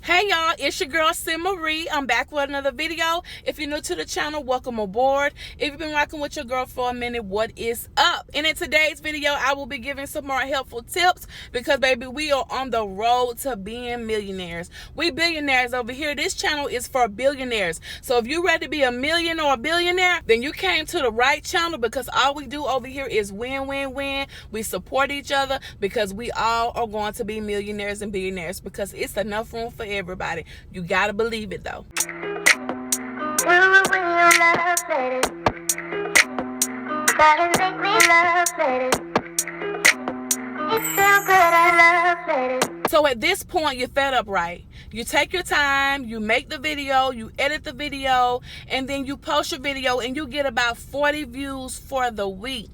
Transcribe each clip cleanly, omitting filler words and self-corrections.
Hey y'all, it's your girl Sim Marie. I'm back with another video. If you're new to the channel, welcome aboard. If you've been rocking with your girl for a minute, what is up? And in today's video, I will be giving some more helpful tips because baby, we are on the road to being millionaires. We billionaires over here. This channel is for billionaires. So if you're ready to be a million or a billionaire, then you came to the right channel because all we do over here is win, win, win. We support each other because we all are going to be millionaires and billionaires because it's enough room for everybody. You gotta believe it though. So at this point, you're fed up, right? You take your time, you make the video, you edit the video, and then you post your video and you get about 40 views for the week.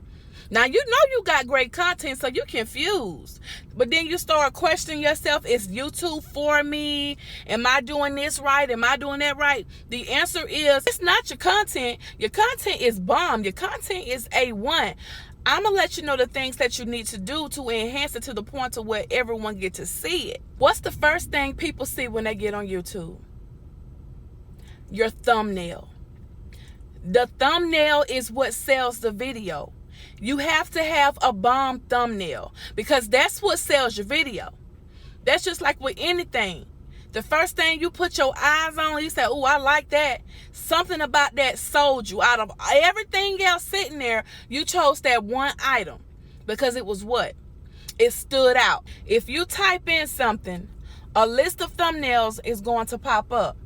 Now, you know you got great content, so you're confused. But then you start questioning yourself, is YouTube for me? Am I doing this right? Am I doing that right? The answer is, it's not your content. Your content is bomb. Your content is A1. I'm going to let you know the things that you need to do to enhance it to the point to where everyone gets to see it. What's the first thing people see when they get on YouTube? Your thumbnail. The thumbnail is what sells the video. You have to have a bomb thumbnail because that's what sells your video. That's just like with anything. The first thing you put your eyes on, you say, oh, I like that. Something about that sold you. Out of everything else sitting there, you chose that one item because it was what? It stood out. If you type in something, a list of thumbnails is going to pop up.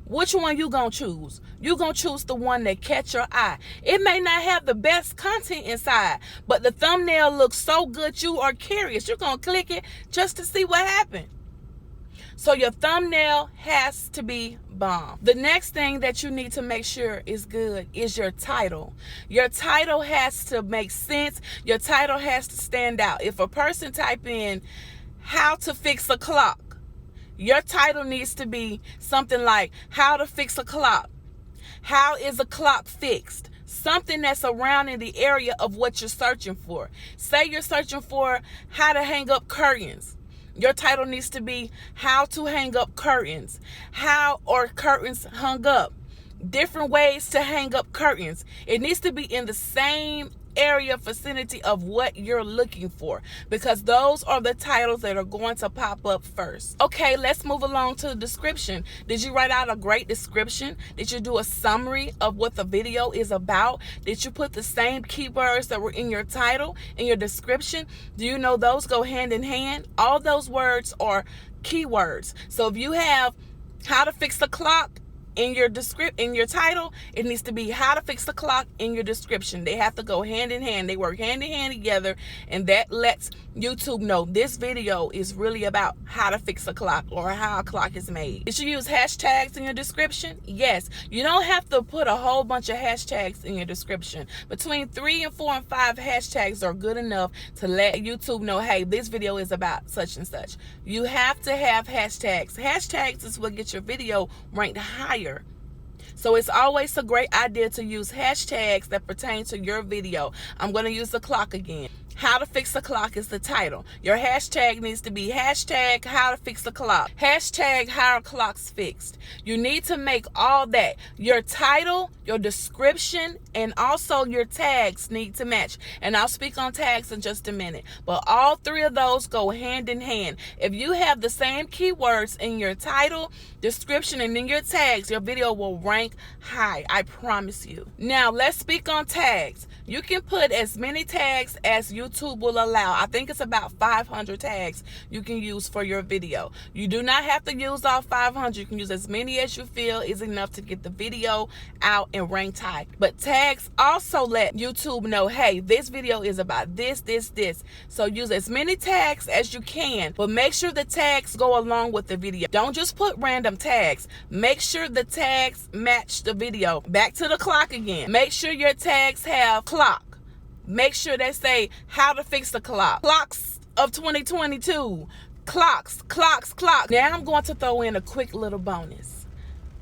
Which one you gonna choose? You gonna choose the one that catch your eye. It may not have the best content inside, but the thumbnail looks so good you are curious. You're gonna click it just to see what happened. So your thumbnail has to be bomb. The next thing that you need to make sure is good is your title. Your title has to make sense. Your title has to stand out. If a person type in how to fix a clock, your title needs to be something like how to fix a clock. How is a clock fixed? Something that's around in the area of what you're searching for. Say you're searching for how to hang up curtains. Your title needs to be how to hang up curtains. How are curtains hung up? Different ways to hang up curtains. It needs to be in the same area vicinity of what you're looking for because those are the titles that are going to pop up first. Okay, let's move along to the description. Did you write out a great description? Did you do a summary of what the video is about? Did you put the same keywords that were in your title in your description? Do you know those go hand in hand? All those words are keywords. So if you have how to fix a clock in your title, it needs to be how to fix the clock in your description. They have to go hand in hand. They work hand in hand together, and that lets YouTube know this video is really about how to fix a clock or how a clock is made. Did you use hashtags in your description? Yes. You don't have to put a whole bunch of hashtags in your description. Between 3 and 4 and 5 hashtags are good enough to let YouTube know, hey, this video is about such and such. You have to have hashtags. Hashtags is what gets your video ranked higher. So it's always a great idea to use hashtags that pertain to your video. I'm going to use the clock again. How to fix a clock is the title. Your hashtag needs to be hashtag how to fix a clock. Hashtag how are clocks fixed. You need to make all that. Your title, your description, and also your tags need to match. And I'll speak on tags in just a minute. But all three of those go hand in hand. If you have the same keywords in your title, description, and in your tags, your video will rank high. I promise you. Now, let's speak on tags. You can put as many tags as YouTube will allow. I think it's about 500 tags you can use for your video. You do not have to use all 500. You can use as many as you feel is enough to get the video out and ranked high. But tags also let YouTube know, hey, this video is about this, this, this. So use as many tags as you can, but make sure the tags go along with the video. Don't just put random tags. Make sure the tags match the video. Back to the clock again. Make sure your tags have clock. Make sure they say how to fix the clock. Clocks of 2022. Clocks. Now I'm going to throw in a quick little bonus.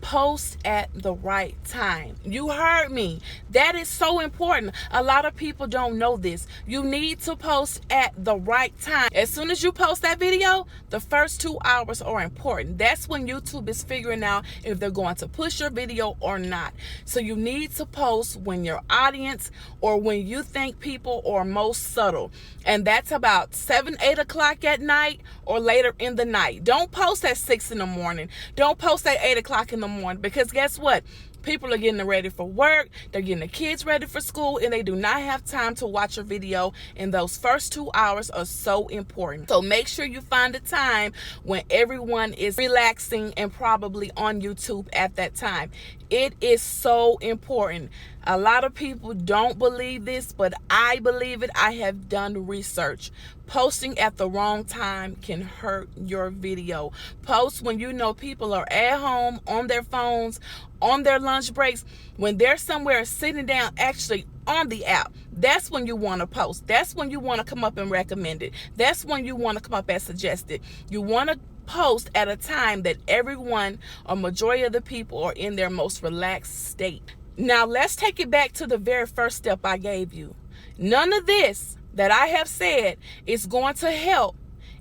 Post at the right time. You heard me. That is so important. A lot of people don't know this. You need to post at the right time. As soon as you post that video, the first 2 hours are important. That's when YouTube is figuring out if they're going to push your video or not. So you need to post when your audience or when you think people are most subtle. And that's about 7, 8 o'clock at night or later in the night. Don't post at 6 in the morning. Don't post at 8 o'clock in the morning, because guess what? People are getting ready for work, they're getting the kids ready for school, and they do not have time to watch your video, and those first 2 hours are so important. So make sure you find a time when everyone is relaxing and probably on YouTube at that time. It is so important. A lot of people don't believe this, but I believe it. I have done research. Posting at the wrong time can hurt your video. Post when you know people are at home, on their phones, on their lunch breaks, when they're somewhere sitting down actually on the app. That's when you want to post. That's when you want to come up and recommend it. That's when you want to come up and suggest it. You want to post at a time that everyone or majority of the people are in their most relaxed state. Now let's take it back to the very first step I gave you. None of this that I have said is going to help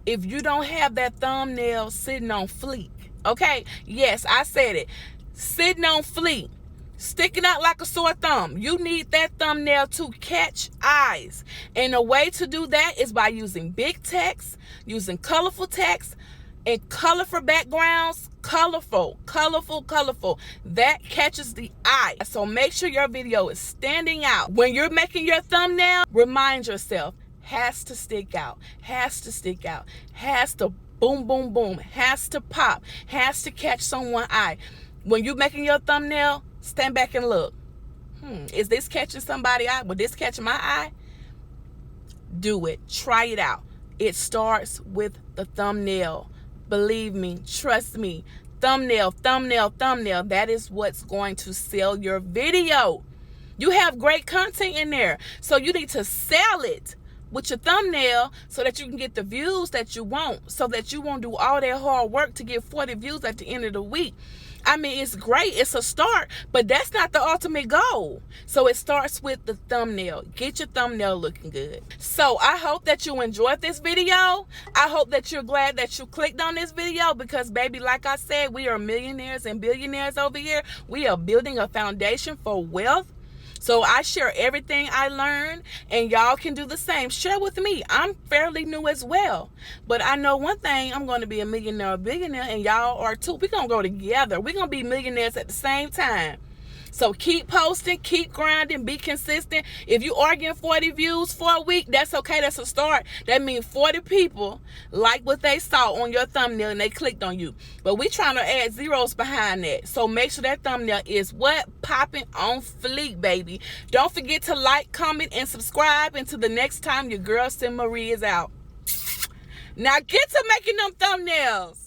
if you don't have that thumbnail sitting on fleek. Okay? Yes, I said it. Sitting on fleek. Sticking out like a sore thumb. You need that thumbnail to catch eyes. And a way to do that is by using big text, using colorful text, and colorful backgrounds. Colorful. That catches the eye. So make sure your video is standing out. When you're making your thumbnail, remind yourself, has to stick out, has to stick out, has to boom, boom, boom, has to pop, has to catch someone's eye. When you're making your thumbnail, stand back and look. Is this catching somebody's eye? Will this catch my eye? Do it. Try it out. It starts with the thumbnail. Believe me, trust me. Thumbnail. That is what's going to sell your video. You have great content in there, so you need to sell it with your thumbnail so that you can get the views that you want, so that you won't do all that hard work to get 40 views at the end of the week. I mean, it's great. It's a start, but that's not the ultimate goal. So it starts with the thumbnail. Get your thumbnail looking good. So I hope that you enjoyed this video. I hope that you're glad that you clicked on this video because, baby, like I said, we are millionaires and billionaires over here. We are building a foundation for wealth. So I share everything I learned, and y'all can do the same. Share with me. I'm fairly new as well. But I know one thing, I'm going to be a millionaire or billionaire, and y'all are too. We're going to go together. We're going to be millionaires at the same time. So keep posting, keep grinding, be consistent. If you are getting 40 views for a week, that's okay. That's a start. That means 40 people like what they saw on your thumbnail and they clicked on you. But we trying to add zeros behind that. So make sure that thumbnail is what? Popping on fleek, baby. Don't forget to like, comment, and subscribe. Until the next time your girl Sim Marie is out. Now get to making them thumbnails.